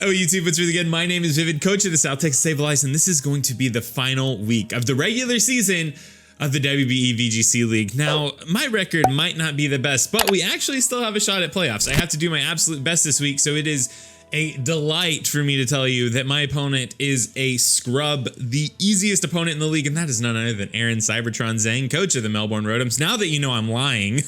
Oh, YouTube, what's really good? My name is Vivid, coach of the South Texas Sableyes, and this is going to be the final week of the regular season of the WBE VGC League. Now, my record might not be the best, but we actually still have a shot at playoffs. I have to do my absolute best this week, so it is a delight for me to tell you that my opponent is a scrub, the easiest opponent in the league, and that is none other than Aaron Cybertron Zheng, coach of the Melbourne Rotoms. Now that you know I'm lying,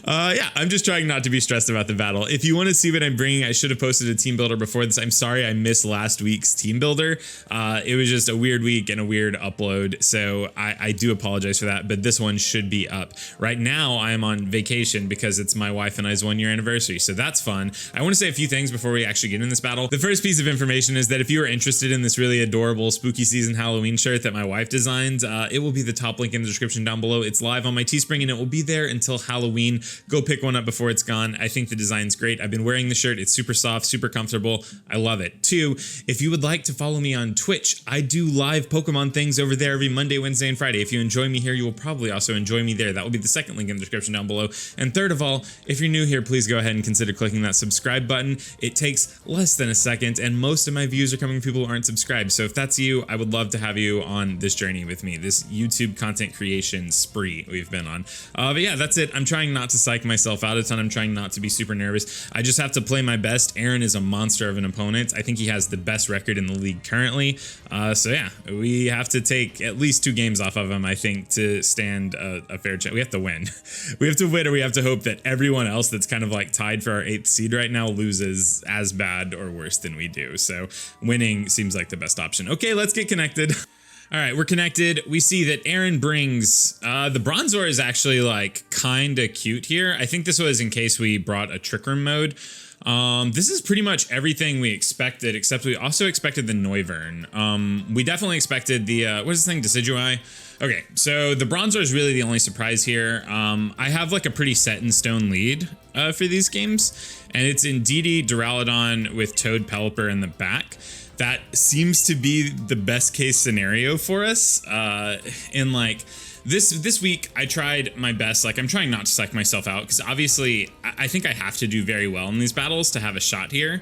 yeah, I'm just trying not to be stressed about the battle. If you want to see what I'm bringing, I should have posted a team builder before this. I'm sorry I missed last week's team builder. It was just a weird week and a weird upload, so I do apologize for that, but this one should be up. Right now, I am on vacation because it's my wife and I's 1-year anniversary, so that's fun. I want to say a few things before we actually get in this battle. The first piece of information is that if you are interested in this really adorable spooky season Halloween shirt that my wife designed, it will be the top link in the description down below. It's live on my Teespring and it will be there until Halloween. Go pick one up before it's gone. I think the design's great. I've been wearing the shirt. It's super soft, super comfortable. I love it. 2, if you would like to follow me on Twitch, I do live Pokemon things over there every Monday, Wednesday, and Friday. If you enjoy me here, you will probably also enjoy me there. That will be the second link in the description down below. And third of all, if you're new here, please go ahead and consider clicking that subscribe button. It takes less than a second, and most of my views are coming from people who aren't subscribed. So if that's you, I would love to have you on this journey with me, this YouTube content creation spree we've been on. But yeah, that's it. I'm trying not to psych myself out a ton. I'm trying not to be super nervous. I just have to play my best. Aaron is a monster of an opponent. I think he has the best record in the league currently. So yeah, we have to take at least 2 games off of him, I think, to stand a fair chance. We have to win. We have to win, or we have to hope that everyone else that's kind of like tied for our 8th seed right now loses as bad or worse than we do. So winning seems like the best option. Okay, let's get connected. All right, we're connected. We see that Aaron brings, the Bronzor is actually like kind of cute here. I think this was in case we brought a Trick Room mode. This is pretty much everything we expected, except we also expected the Noivern. We definitely expected the, what is this thing, Decidueye? Okay, so the Bronzor is really the only surprise here. I have like a pretty set in stone lead for these games, and it's Indeedee, Duraludon with Toad Pelipper in the back. That seems to be the best case scenario for us. And like this week, I tried my best. Like, I'm trying not to psych myself out because obviously I think I have to do very well in these battles to have a shot here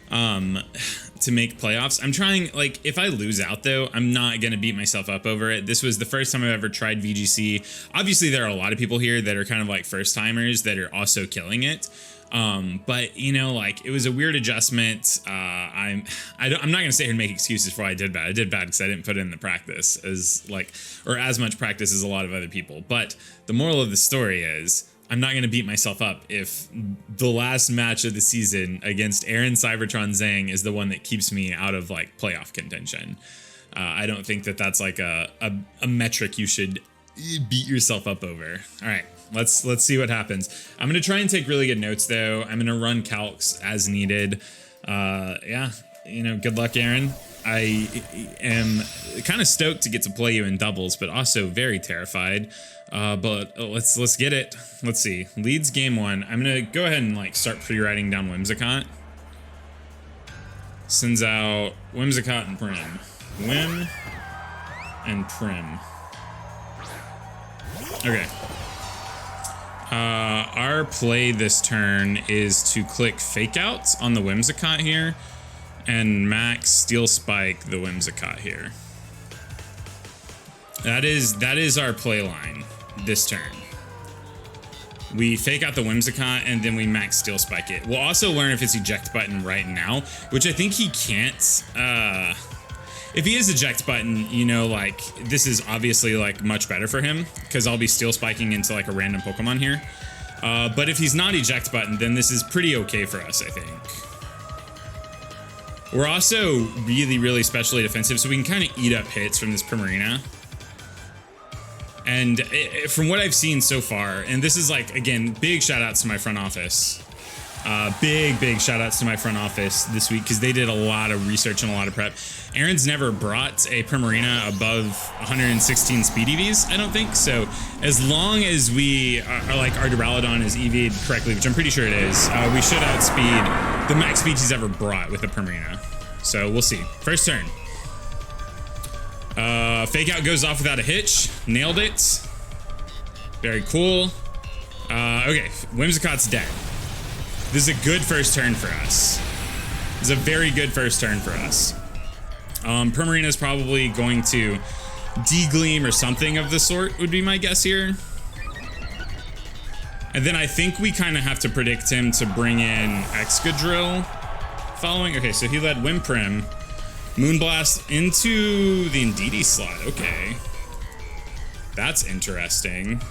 to make playoffs. I'm trying, like, if I lose out though, I'm not gonna beat myself up over it. This was the first time I've ever tried VGC. Obviously, there are a lot of people here that are kind of like first timers that are also killing it. But you know, like, it was a weird adjustment. I'm not gonna sit here and make excuses for why I did bad. I did bad because I didn't put in the practice as much practice as a lot of other people. But the moral of the story is I'm not gonna beat myself up if the last match of the season against Aaron Cybertron Zheng is the one that keeps me out of like playoff contention. I don't think that that's like a metric you should beat yourself up over. All right. Let's see what happens. I'm gonna try and take really good notes though. I'm gonna run calcs as needed. Yeah, you know, good luck, Aaron. I am kind of stoked to get to play you in doubles, but also very terrified. But let's get it. Let's see. Leads game 1. I'm gonna go ahead and like start pre-writing down Whimsicott. Sends out Whimsicott and Prim. Whim and Prim. Okay. Our play this turn is to click Fake Outs on the Whimsicott here and max Steel Spike the Whimsicott here. That is our play line this turn. We fake out the Whimsicott and then we max Steel Spike it. We'll also learn if it's eject button right now, which I think he can't. If he is eject button, you know, like, this is obviously like much better for him because I'll be Steel Spiking into like a random Pokemon here. But if he's not eject button, then this is pretty okay for us, I think. We're also really, really specially defensive, so we can kind of eat up hits from this Primarina. And from what I've seen so far, and this is like, again, big shout outs to my front office. Big shout outs to my front office this week because they did a lot of research and a lot of prep. Aaron's never brought a Primarina above 116 speed EVs, I don't think. So as long as we are like our Duraludon is EV'd correctly, which I'm pretty sure it is, we should outspeed the max speed he's ever brought with a Primarina. So we'll see. First turn. Fake Out goes off without a hitch. Nailed it. Very cool. Okay, Whimsicott's dead. This is a good first turn for us. It's a very good first turn for us. Primarina is probably going to de-gleam or something of the sort would be my guess here. And then I think we kind of have to predict him to bring in Excadrill following. Okay, so he led Wimprim. Moonblast into the Indeedee slot. Okay. That's interesting.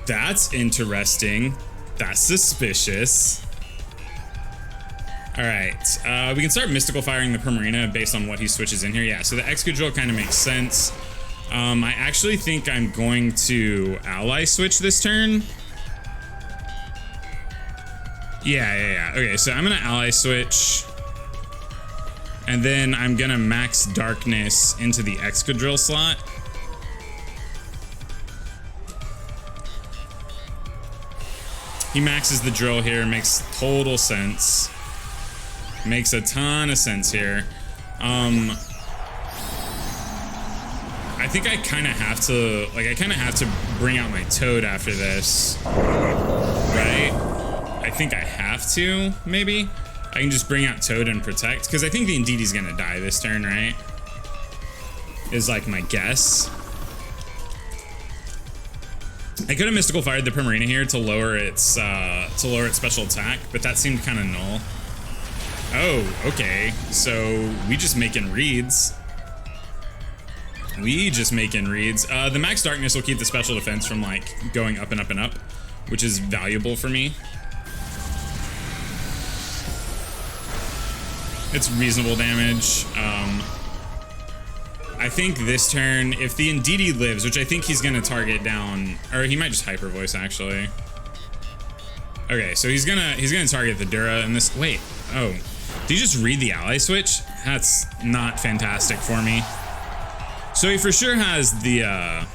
That's interesting. That's suspicious. All right, we can start Mystical Firing the Primarina based on what he switches in here. Yeah, so the Excadrill kind of makes sense. I actually think I'm going to Ally Switch this turn. Yeah. Okay, so I'm gonna Ally Switch. And then I'm gonna Max Darkness into the Excadrill slot. He maxes the drill here, makes total sense. Makes a ton of sense here. I think I kind of have to, bring out my Toad after this, right? I think I have to, maybe? I can just bring out Toad and Protect, because I think the Indeedee's gonna die this turn, right? Is like my guess. I could have Mystical Fired the Primarina here to lower its special attack, but that seemed kind of null. Oh, okay. So we just making reads. The Max Darkness will keep the special defense from like going up and up and up, which is valuable for me. It's reasonable damage. I think this turn, if the Indeedee lives, which I think he's gonna target down, or he might just Hyper Voice actually. Okay, so he's gonna target the Dura in this. Wait, oh, did you just read the Ally Switch? That's not fantastic for me. So he for sure has the. I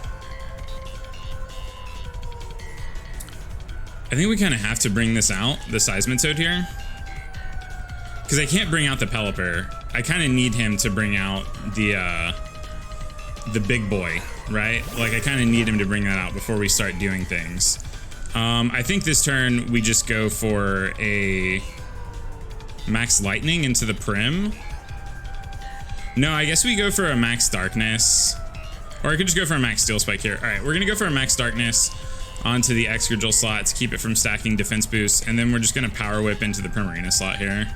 think we kind of have to bring this out, the Seismitoad here, because I can't bring out the Pelipper. I kind of need him to bring out the big boy, right? Like I kind of need him to bring that out before we start doing things. I think this turn we just go for a Max Lightning into the Prim. No, I guess we go for a Max Darkness, or I could just go for a Max Steel Spike here. All right, we're gonna go for a Max Darkness onto the Excadrill slot to keep it from stacking defense boosts, and then we're just gonna Power Whip into the Primarina slot here.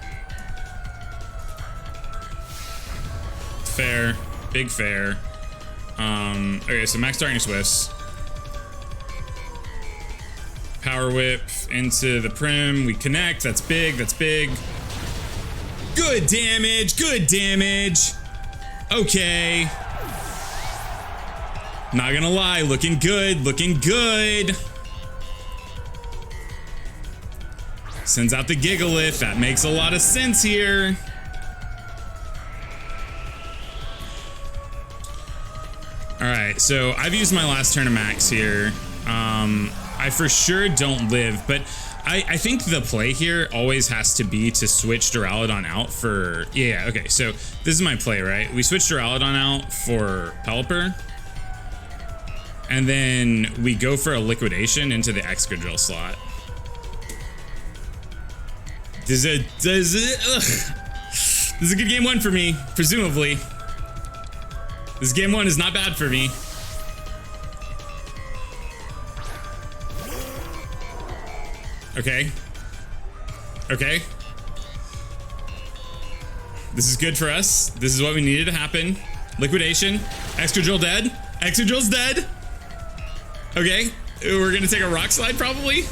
Fair, big fair. Okay, so Max Darkness whiffs. Power Whip into the Prim. We connect. That's big. That's big. Good damage. Good damage. Okay. Not gonna lie. Looking good. Looking good. Sends out the Gigalith. That makes a lot of sense here. Alright, so I've used my last turn of Max here. I for sure don't live, but I think the play here always has to be to switch Duraludon out for... Yeah, okay, so this is my play, right? We switch Duraludon out for Pelipper, and then we go for a Liquidation into the Excadrill slot. This is a good game one for me, presumably. This game one is not bad for me. Okay. Okay. This is good for us. This is what we needed to happen. Liquidation. Excadrill dead. Excadrill's dead. Okay. We're gonna take a Rock Slide probably.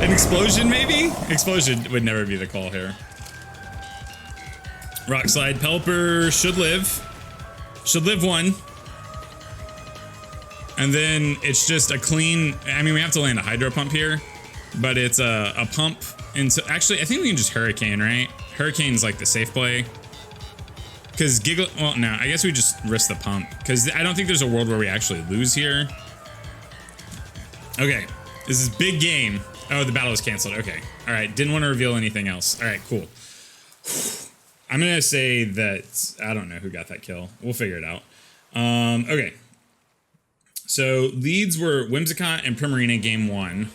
An Explosion maybe? Explosion would never be the call here. Rock Slide. Pelipper should live. Should live one. And then it's just a clean... I mean, we have to land a Hydro Pump here, but it's a pump into... Actually, I think we can just Hurricane, right? Hurricane's like the safe play. Because Well, no, I guess we just risk the pump. Because I don't think there's a world where we actually lose here. Okay. This is big game. Oh, the battle was canceled. Okay. All right. Didn't want to reveal anything else. All right, cool. I'm going to say that... I don't know who got that kill. We'll figure it out. Okay. So leads were Whimsicott and Primarina game one.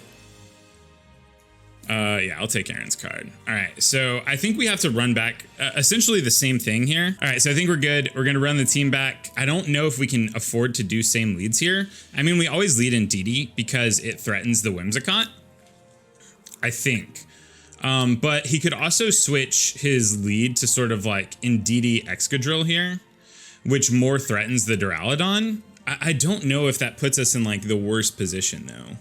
Yeah, I'll take Aaron's card. All right, so I think we have to run back essentially the same thing here. All right, so I think we're good. We're gonna run the team back. I don't know if we can afford to do same leads here. I mean, we always lead Indeedee because it threatens the Whimsicott, I think. But he could also switch his lead to sort of like Indeedee Excadrill here, which more threatens the Duraludon. I don't know if that puts us in like the worst position though.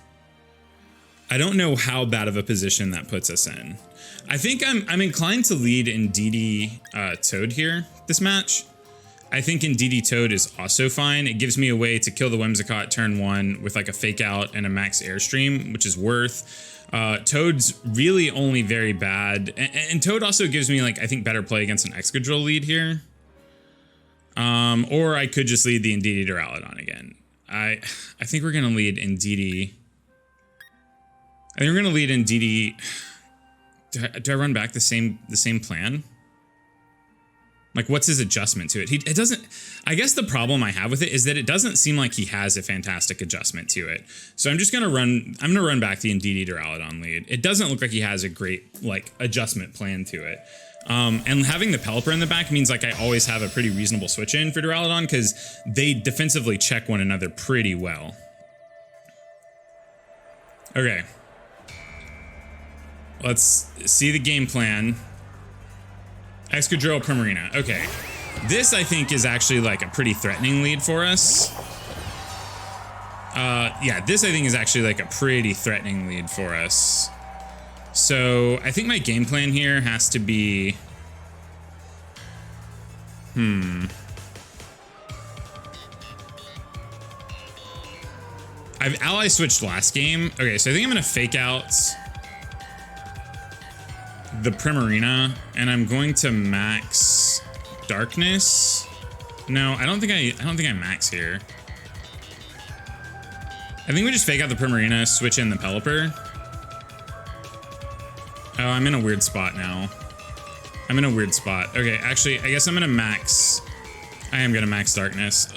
I don't know how bad of a position that puts us in. I think I'm inclined to lead Indeedee Toad here this match. I think Indeedee Toad is also fine. It gives me a way to kill the Whimsicott turn 1 with like a fake out and a max airstream, which is worth. Toad's really only very bad. And Toad also gives me like, I think, better play against an Excadrill lead here. Or I could just lead the Indeedee Duraludon again. I think we're gonna lead Indeedee. I think we're gonna lead Indeedee. Do I run back the same plan? Like, what's his adjustment to it? It doesn't. I guess the problem I have with it is that it doesn't seem like he has a fantastic adjustment to it. So I'm just gonna run. I'm gonna run back the Indeedee Duraludon lead. It doesn't look like he has a great like adjustment plan to it. And having the Pelipper in the back means like I always have a pretty reasonable switch in for Duraludon because they defensively check one another pretty well. Okay. Let's see the game plan. Excadrill Primarina. Okay. This, I think, is actually like a pretty threatening lead for us. Yeah, this, I think, is actually like a pretty threatening lead for us. So I think my game plan here has to be... I've ally switched last game. Okay, so I think I'm going to fake out the Primarina, and I'm going to max Darkness. No, I don't think I max here. I think we just fake out the Primarina, switch in the Pelipper. Oh, I'm in a weird spot now. I'm in a weird spot. Okay, actually, I guess I'm gonna max. I am gonna max Darkness.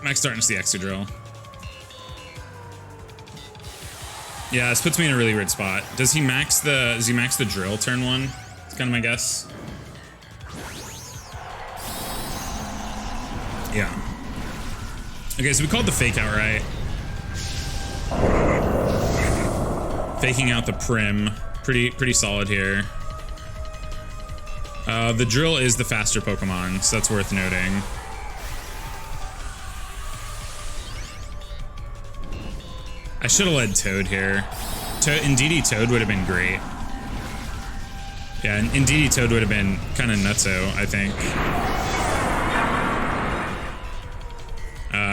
Max Darkness the Excadrill. Yeah, this puts me in a really weird spot. Does he max the drill turn 1? It's kind of my guess. Yeah. Okay, so we called the fake out right. Faking out the Prim. Pretty solid here. The drill is the faster Pokemon, so that's worth noting. I should have led Toad here. Indeedee Toad would have been great. Yeah, Indeedee Toad would have been kind of nutso, I think.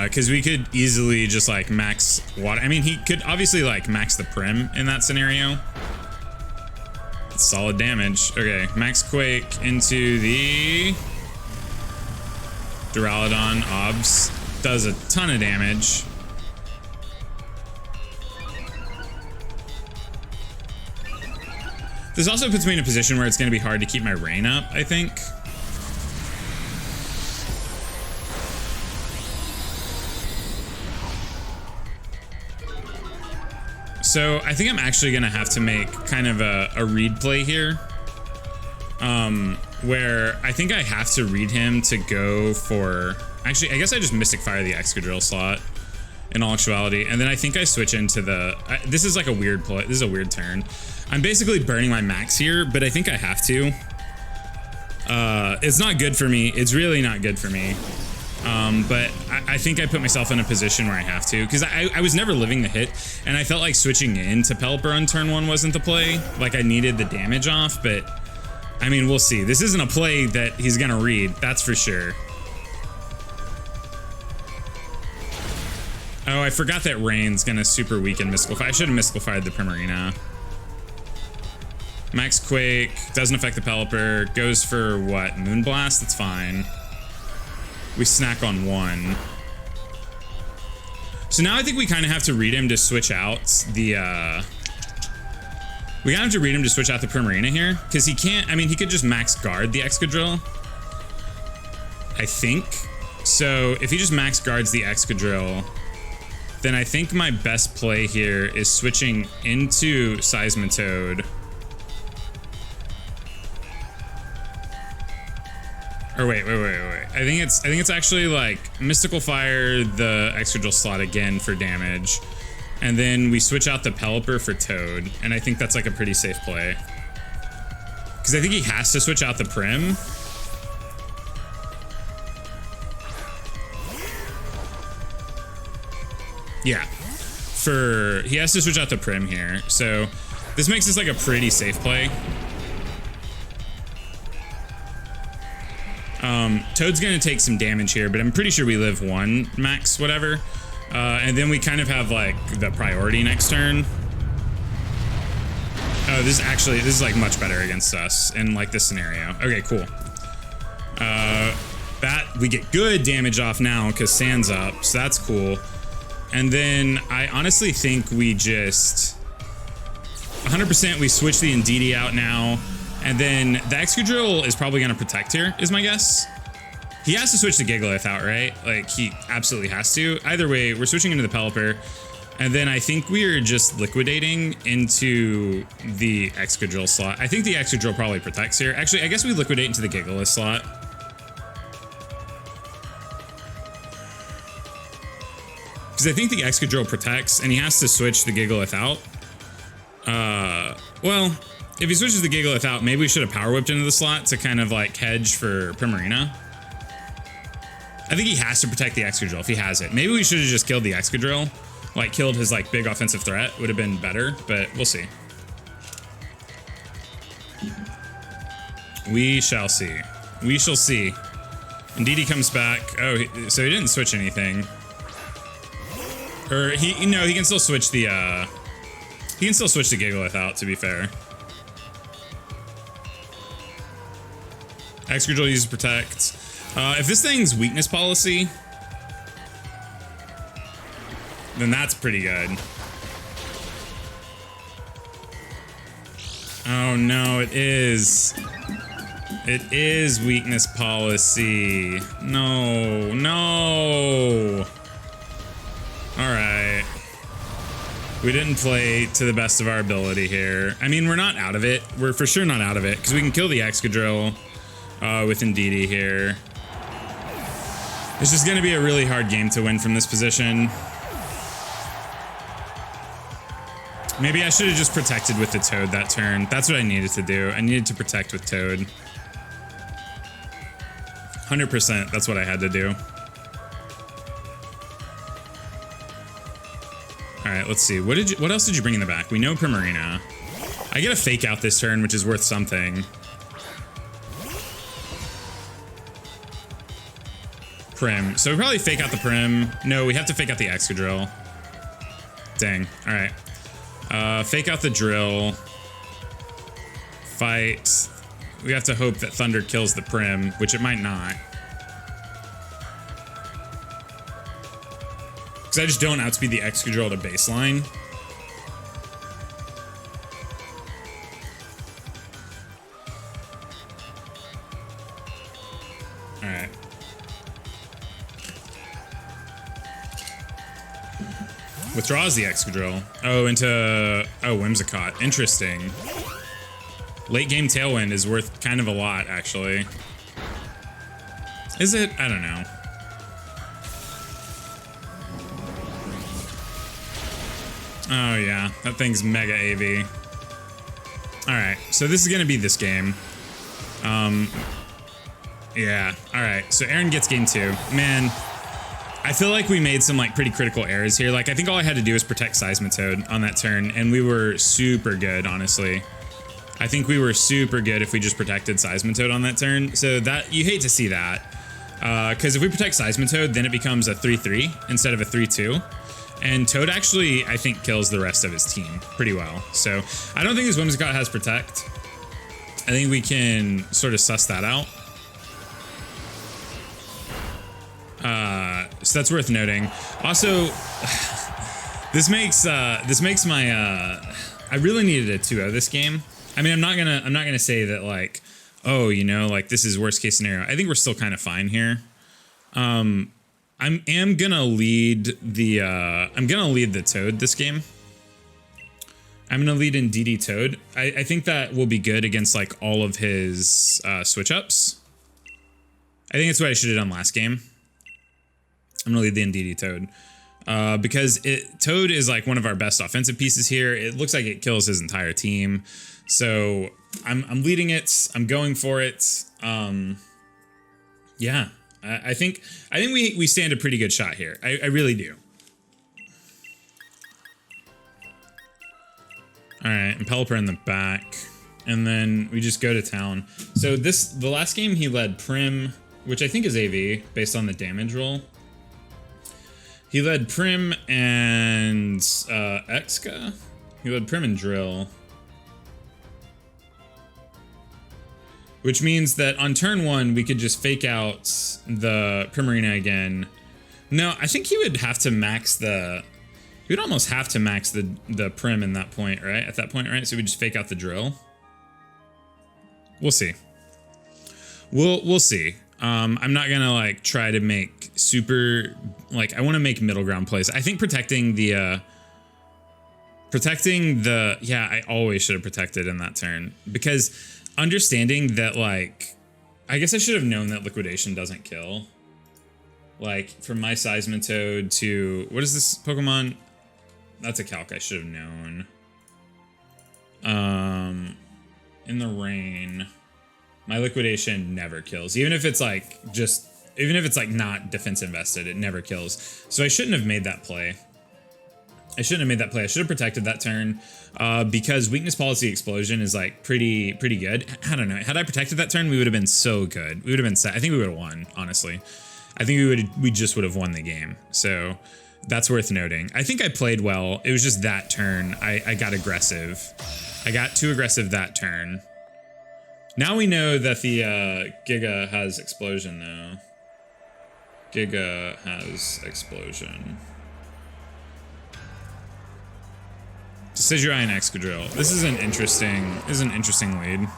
Because we could easily just like max water. I mean, he could obviously like max the Prim in that scenario. It's solid damage. Okay, max Quake into the Duraludon. Obs does a ton of damage. This also puts me in a position where it's going to be hard to keep my Rain up, I think. So I think I'm actually going to have to make kind of a read play here. Where I think I have to read him to go for... Actually, I guess I just Mystic Fire the Excadrill slot in all actuality. And then I think I switch into the... this is like a weird play. This is a weird turn. I'm basically burning my max here, but I think I have to. It's not good for me. It's really not good for me. But I think I put myself in a position where I have to, because I was never living the hit, and I felt like switching into Pelipper on turn 1 wasn't the play. Like, I needed the damage off, but I mean, we'll see. This isn't a play that he's gonna read, that's for sure. Oh, I forgot that Rain's gonna super weaken Mystical Fire. I should have Mystical Fired the Primarina. Max Quake, doesn't affect the Pelipper, goes for what? Moonblast? That's fine. We snack on 1. So now I think we kind of have to read him to switch out the, we kind of have to read him to switch out the Primarina here, because he can't, I mean, he could just max guard the Excadrill, I think. So if he just max guards the Excadrill, then I think my best play here is switching into Seismitoad. Or wait. I think it's actually like Mystical Fire the Excadrill slot again for damage. And then we switch out the Pelipper for Toad. And I think that's like a pretty safe play. Because I think he has to switch out the Prim. Yeah. He has to switch out the Prim here. So this makes this like a pretty safe play. Toad's gonna take some damage here, but I'm pretty sure we live 1 max, whatever. And then we kind of have like the priority next turn. Oh, this is like much better against us in like this scenario. Okay, cool. We get good damage off now because Sand's up, so that's cool. And then I honestly think we just 100% we switch the Indeedee out now. And then the Excadrill is probably going to protect here, is my guess. He has to switch the Gigalith out, right? Like, he absolutely has to. Either way, we're switching into the Pelipper. And then I think we are just liquidating into the Excadrill slot. I think the Excadrill probably protects here. Actually, I guess we liquidate into the Gigalith slot. Because I think the Excadrill protects, and he has to switch the Gigalith out. Well, if he switches the Gigalith out, maybe we should have Power Whipped into the slot to kind of like hedge for Primarina. I think he has to protect the Excadrill if he has it. Maybe we should have just killed the Excadrill. Like, killed his like big offensive threat. Would have been better, but we'll see. We shall see. We shall see. Indeedee comes back. Oh, so he didn't switch anything. Or he can still switch the Gigalith out, to be fair. Excadrill uses Protect. If this thing's weakness policy, then that's pretty good. Oh no, it is. It is weakness policy. No, no. All right. We didn't play to the best of our ability here. I mean, we're not out of it. We're for sure not out of it because we can kill the Excadrill with Indeedee here. It's just going to be a really hard game to win from this position. Maybe I should have just protected with the Toad that turn. That's what I needed to do. I needed to protect with Toad. 100%, that's what I had to do. All right, let's see. What else did you bring in the back? We know Primarina. I get a Fake Out this turn, which is worth something. Prim. So we probably Fake Out the Prim. No, we have to Fake Out the Excadrill. Dang. All right. Fake out the Drill. Fight. We have to hope that Thunder kills the Prim, which it might not. Because I just don't outspeed the Excadrill to baseline. Alright. Withdraws the Excadrill. Oh, into... Oh, Whimsicott. Interesting. Late game Tailwind is worth kind of a lot, actually. Is it? I don't know. Oh, yeah. That thing's mega AV. Alright, so this is going to be this game. Yeah. Alright, so Aaron gets game 2. Man... I feel like we made some like pretty critical errors here. Like I think all I had to do was protect Seismitoad on that turn and we were super good, honestly. I think we were super good if we just protected Seismitoad on that turn. So that you hate to see that. Because if we protect Seismitoad, then it becomes a 3-3 instead of a 3-2. And Toad actually, I think, kills the rest of his team pretty well. So I don't think his Whimsicott has Protect. I think we can sort of suss that out. So that's worth noting. Also, this makes my I really needed a 2-0 this game. I mean, I'm not gonna say that like, oh, you know, like this is worst case scenario. I think we're still kind of fine here. am gonna lead the Toad this game. I'm gonna lead Indeedee Toad. I think that will be good against like all of his switch ups. I think that's what I should have done last game. I'm gonna lead the Indeedee Toad. Because Toad is like one of our best offensive pieces here. It looks like it kills his entire team. So I'm leading it. I'm going for it. Yeah, I think we stand a pretty good shot here. I really do. All right, and Pelipper in the back, and then we just go to town. So the last game he led Prim, which I think is AV based on the damage roll. He led Prim and Exca. He led Prim and Drill. Which means that on turn 1, we could just fake out the Primarina again. No, I think he would have to max the... He would almost have to max the Prim in that point, right? At that point, right? So we just fake out the Drill. We'll see. We'll see. I'm not gonna like try to make super like I want to make middle ground plays. I think protecting the yeah, I always should have protected in that turn, because understanding that like I guess I should have known that liquidation doesn't kill. Like from my Seismitoad to what is this Pokemon? That's a calc I should have known. In the rain. My liquidation never kills, even if it's like not defense invested, it never kills. So I shouldn't have made that play. I should have protected that turn because weakness policy explosion is like pretty good. I don't know. Had I protected that turn, we would have been so good. We would have been set. I think we would have won, honestly. I think we just would have won the game. So that's worth noting. I think I played well. It was just that turn. I got aggressive. I got too aggressive that turn. Now we know that the Giga has explosion though. Giga has explosion. Decidueye and Excadrill. This is an interesting lead.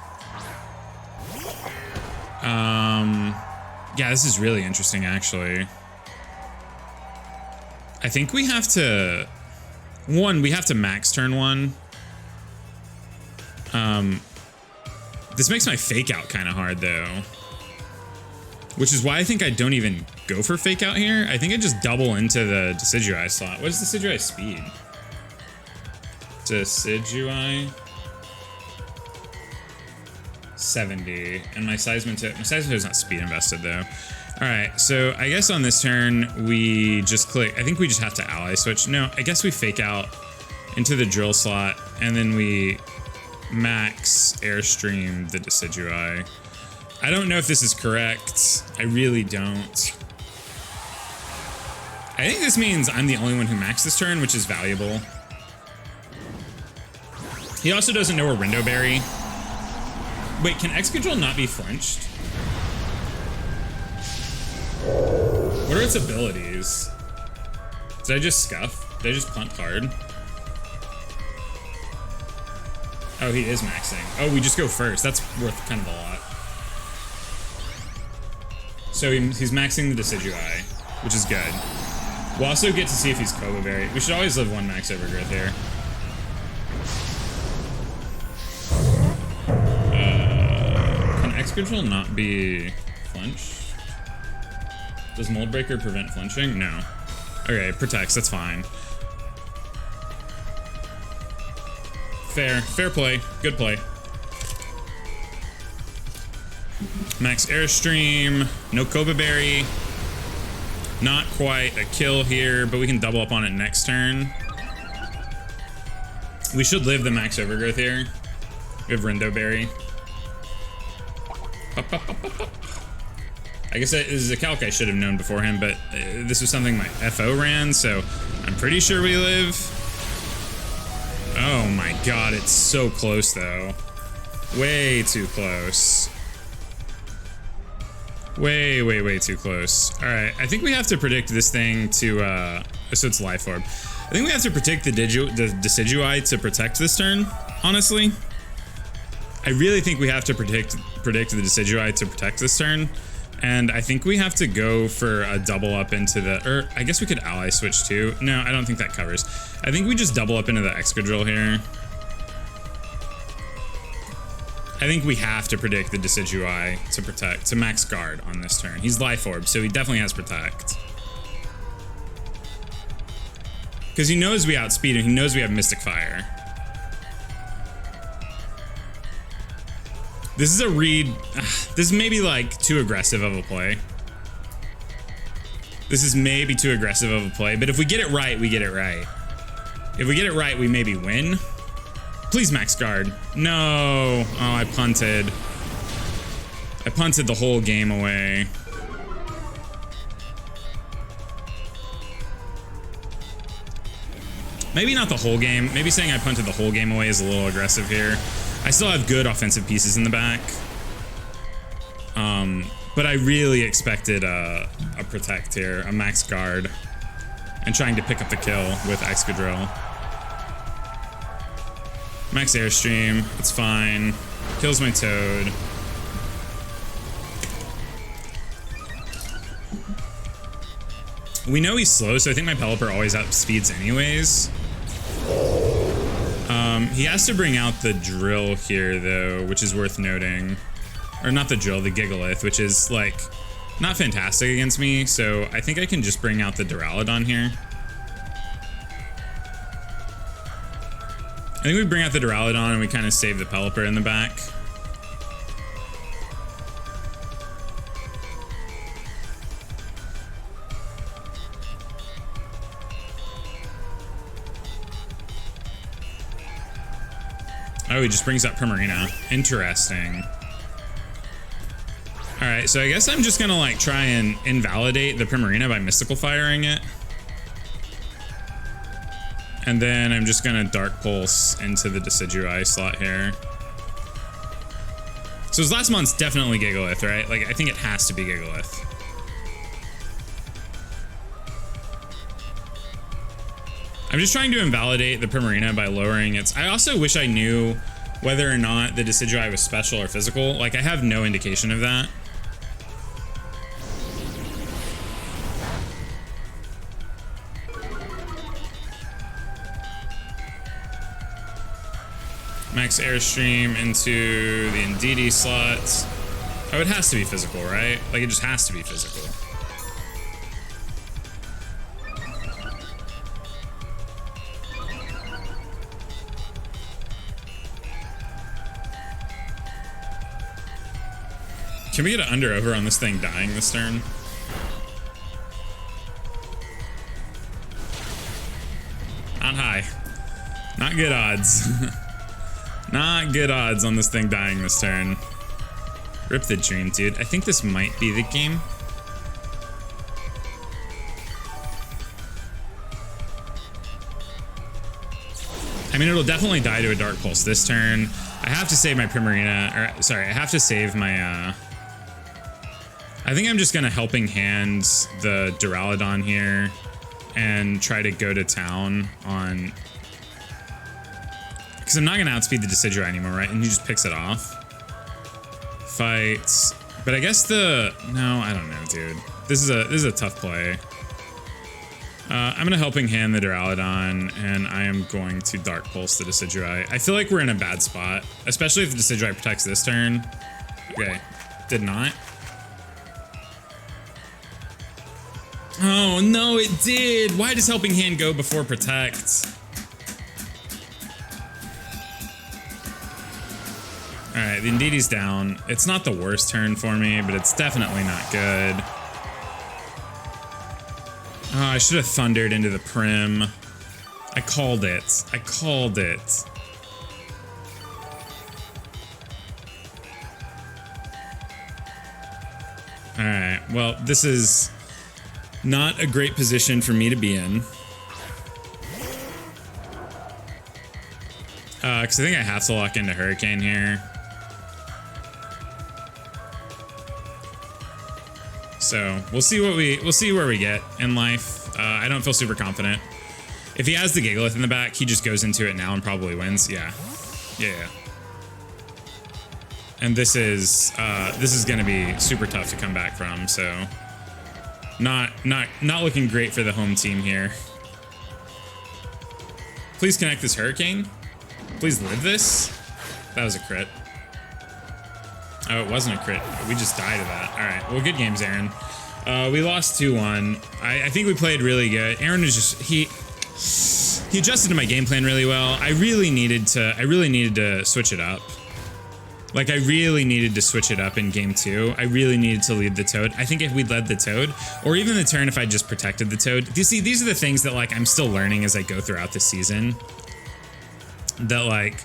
Yeah, this is really interesting actually. I think we have to we have to max turn 1. This makes my fake out kind of hard though, which is why I think I don't even go for fake out here. I think I just double into the Decidueye slot. What is Decidueye speed? Decidueye 70, and my Seismitoad's not speed invested though. All right, so I guess on this turn we just click. I think we just have to ally switch. No, I guess we fake out into the drill slot, and then we max airstream the Decidueye. I don't know if this is correct. I really don't. I think this means I'm the only one who maxed this turn, which is valuable. He also doesn't know we're Rindo Berry. Wait, can Excadrill not be flinched? What are its abilities? Did I just scuff? Did I just punt hard? Oh, he is maxing. Oh, we just go first. That's worth kind of a lot. So he's maxing the Decidueye, which is good. We'll also get to see if he's Koba Berry. We should always live 1 max overgrowth here. Can Excadrill not be flinched? Does Mold Breaker prevent flinching? No. Okay, protects. That's fine. Fair play, good play. Max Airstream, no Koba Berry. Not quite a kill here, but we can double up on it next turn. We should live the max overgrowth here. We have Rindo Berry. I guess this is a calc I should have known beforehand, but this was something my FO ran, so I'm pretty sure we live. Oh my god, it's so close though. Way too close. Way too close. Alright, I think we have to predict this thing to, so it's Life Orb. I think we have to predict the Decidueye to protect this turn, honestly. I really think we have to predict the Decidueye to protect this turn. And I think we have to go for a double up into the, or I guess we could ally switch too. No, I don't think that covers. I think we just double up into the Excadrill here. I think we have to predict the Decidueye to protect, to max guard on this turn. He's Life Orb, so he definitely has protect. Because he knows we outspeed him, he knows we have Mystic Fire. This is a read. This is maybe like too aggressive of a play. This is maybe too aggressive of a play, but if we get it right, we get it right. If we get it right, we maybe win. Please max guard. No. Oh, I punted. I punted the whole game away. Maybe not the whole game. Maybe saying I punted the whole game away is a little aggressive here. I still have good offensive pieces in the back. But I really expected a protect here, a max guard, and trying to pick up the kill with Excadrill. Max Airstream, it's fine. Kills my Toad. We know he's slow, so I think my Pelipper always outspeeds anyways. He has to bring out the Drill here, though, which is worth noting. Or not the Drill, the Gigalith, which is, like, not fantastic against me, so I think I can just bring out the Duraludon here. I think we bring out the Duraludon and we kind of save the Pelipper in the back. Oh, he just brings out Primarina. Interesting. Alright, so I guess I'm just gonna like try and invalidate the Primarina by Mystical Firing it. And then I'm just gonna Dark Pulse into the Decidueye slot here. So his last month's definitely Gigalith, right? Like, I think it has to be Gigalith. I'm just trying to invalidate the Primarina by lowering its... I also wish I knew whether or not the Decidueye was special or physical. Like, I have no indication of that. Max Airstream into the Indeedee slot. Oh, it has to be physical, right? Like, it just has to be physical. Can we get an under-over on this thing dying this turn? Not high. Not good odds. Not good odds on this thing dying this turn. Rip the dream, dude. I think this might be the game. I mean, it'll definitely die to a Dark Pulse this turn. I have to save my Primarina, or sorry, I have to save my, I think I'm just gonna Helping Hand the Duraludon here and try to go to town on... Because I'm not gonna outspeed the Decidueye anymore, right? And he just picks it off. Fights. But I guess the... No, I don't know, dude. This is a tough play. I'm gonna Helping Hand the Duraludon, and I am going to Dark Pulse the Decidueye. I feel like we're in a bad spot, especially if the Decidueye protects this turn. Okay, did not. Oh no, it did! Why does Helping Hand go before Protect? Alright, the Indeedee's down. It's not the worst turn for me, but it's definitely not good. Oh, I should have thundered into the Prim. I called it. I called it. Alright, well, this is not a great position for me to be in. Because I think I have to lock into Hurricane here. So we'll see where we get in life. I don't feel super confident. If he has the Gigalith in the back, he just goes into it now and probably wins. Yeah. And this is gonna be super tough to come back from, so not looking great for the home team here. Please connect this Hurricane. Please live this. That was a crit. Oh, it wasn't a crit. We just died of that. All right. Well, good games, Aaron. We lost 2-1. I think we played really good. Aaron was just he adjusted to my game plan really well. I really needed to switch it up. Like, I really needed to switch it up in game 2. I really needed to lead the Toad. I think if we'd led the Toad, or even the turn if I just protected the Toad. You see, these are the things that, like, I'm still learning as I go throughout the season. That, like,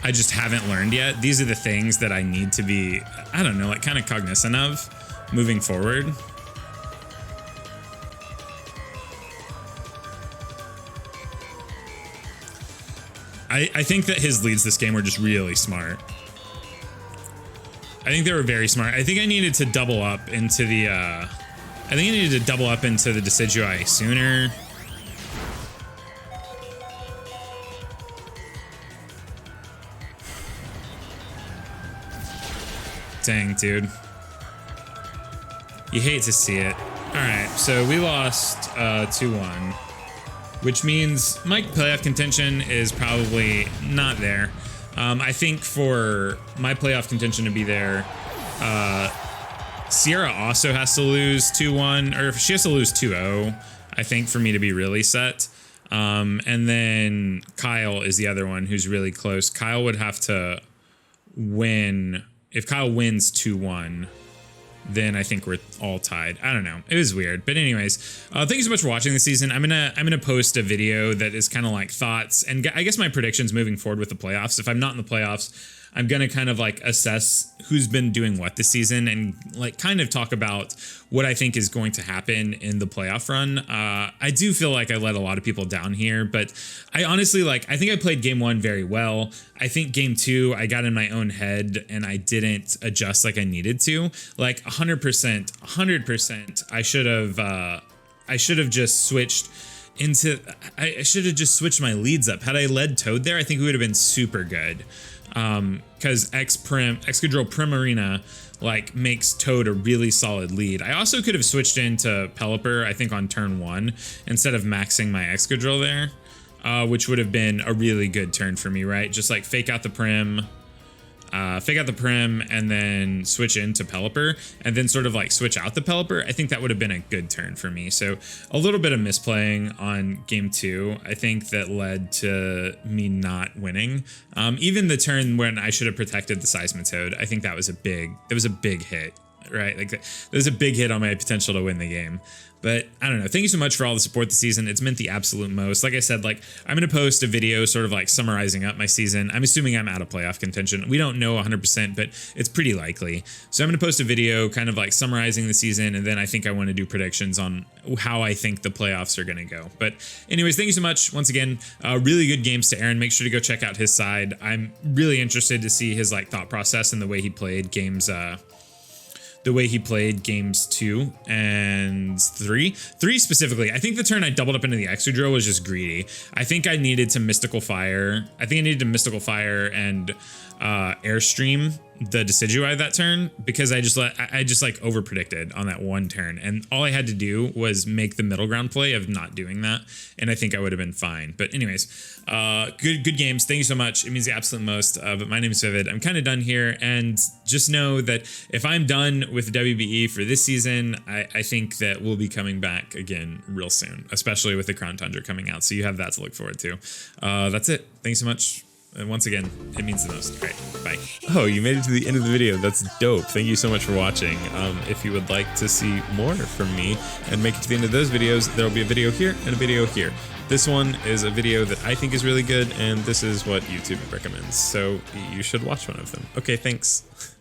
I just haven't learned yet. These are the things that I need to be, I don't know, like, kind of cognizant of moving forward. I think that his leads this game were just really smart. I think they were very smart. I think I needed to double up into the, Decidueye sooner. Dang, dude. You hate to see it. All right, so we lost 2-1. Which means my playoff contention is probably not there. I think for my playoff contention to be there, Sierra also has to lose 2-1, or she has to lose 2-0, I think, for me to be really set. And then Kyle is the other one who's really close. Kyle would have to win. If Kyle wins 2-1, then I think we're all tied. I don't know. It was weird. But anyways, thank you so much for watching this season. I'm gonna post a video that is kind of like thoughts and I guess my predictions moving forward with the playoffs. If I'm not in the playoffs, I'm gonna kind of like assess who's been doing what this season and like kind of talk about what I think is going to happen in the playoff run. I do feel like I let a lot of people down here, but I honestly I think I played game 1 very well. I think game 2 I got in my own head and I didn't adjust like I needed to. Like 100%. I should have just switched into. I should have just switched my leads up. Had I led Toad there, I think we would have been super good. Because Excadrill Primarina like makes Toad a really solid lead. I also could have switched into Pelipper, I think on turn 1 instead of maxing my Excadrill there, which would have been a really good turn for me, right? Just like fake out the Prim, and then switch into Pelipper, and then sort of like switch out the Pelipper. I think that would have been a good turn for me. So a little bit of misplaying on game 2, I think that led to me not winning. Even the turn when I should have protected the Seismitoad, I think that was a big hit, right? Like that was a big hit on my potential to win the game. But I don't know. Thank you so much for all the support this season. It's meant the absolute most. Like I said, like I'm going to post a video sort of like summarizing up my season. I'm assuming I'm out of playoff contention. We don't know 100%, but it's pretty likely. So I'm going to post a video kind of like summarizing the season. And then I think I want to do predictions on how I think the playoffs are going to go. But anyways, thank you so much. Once again, really good games to Aaron. Make sure to go check out his side. I'm really interested to see his like thought process and the way he played games, games 2 and 3. 3 specifically, I think the turn I doubled up into the Excadrill was just greedy. I think I needed to Mystical Fire. I think I needed to Mystical Fire and Airstream the Decidueye that turn because I just like over predicted on that one turn, and all I had to do was make the middle ground play of not doing that, and I think I would have been fine. But anyways, good games. Thank you so much. It means the absolute most. But my name is Vivid. I'm kind of done here, and just know that if I'm done with WBE for this season, I think that we'll be coming back again real soon, especially with the Crown Tundra coming out. So you have that to look forward to. That's it. Thanks so much. And once again, it means the most. All right, bye. Oh, you made it to the end of the video. That's dope. Thank you so much for watching. If you would like to see more from me and make it to the end of those videos, there will be a video here and a video here. This one is a video that I think is really good, and this is what YouTube recommends. So you should watch one of them. Okay, thanks.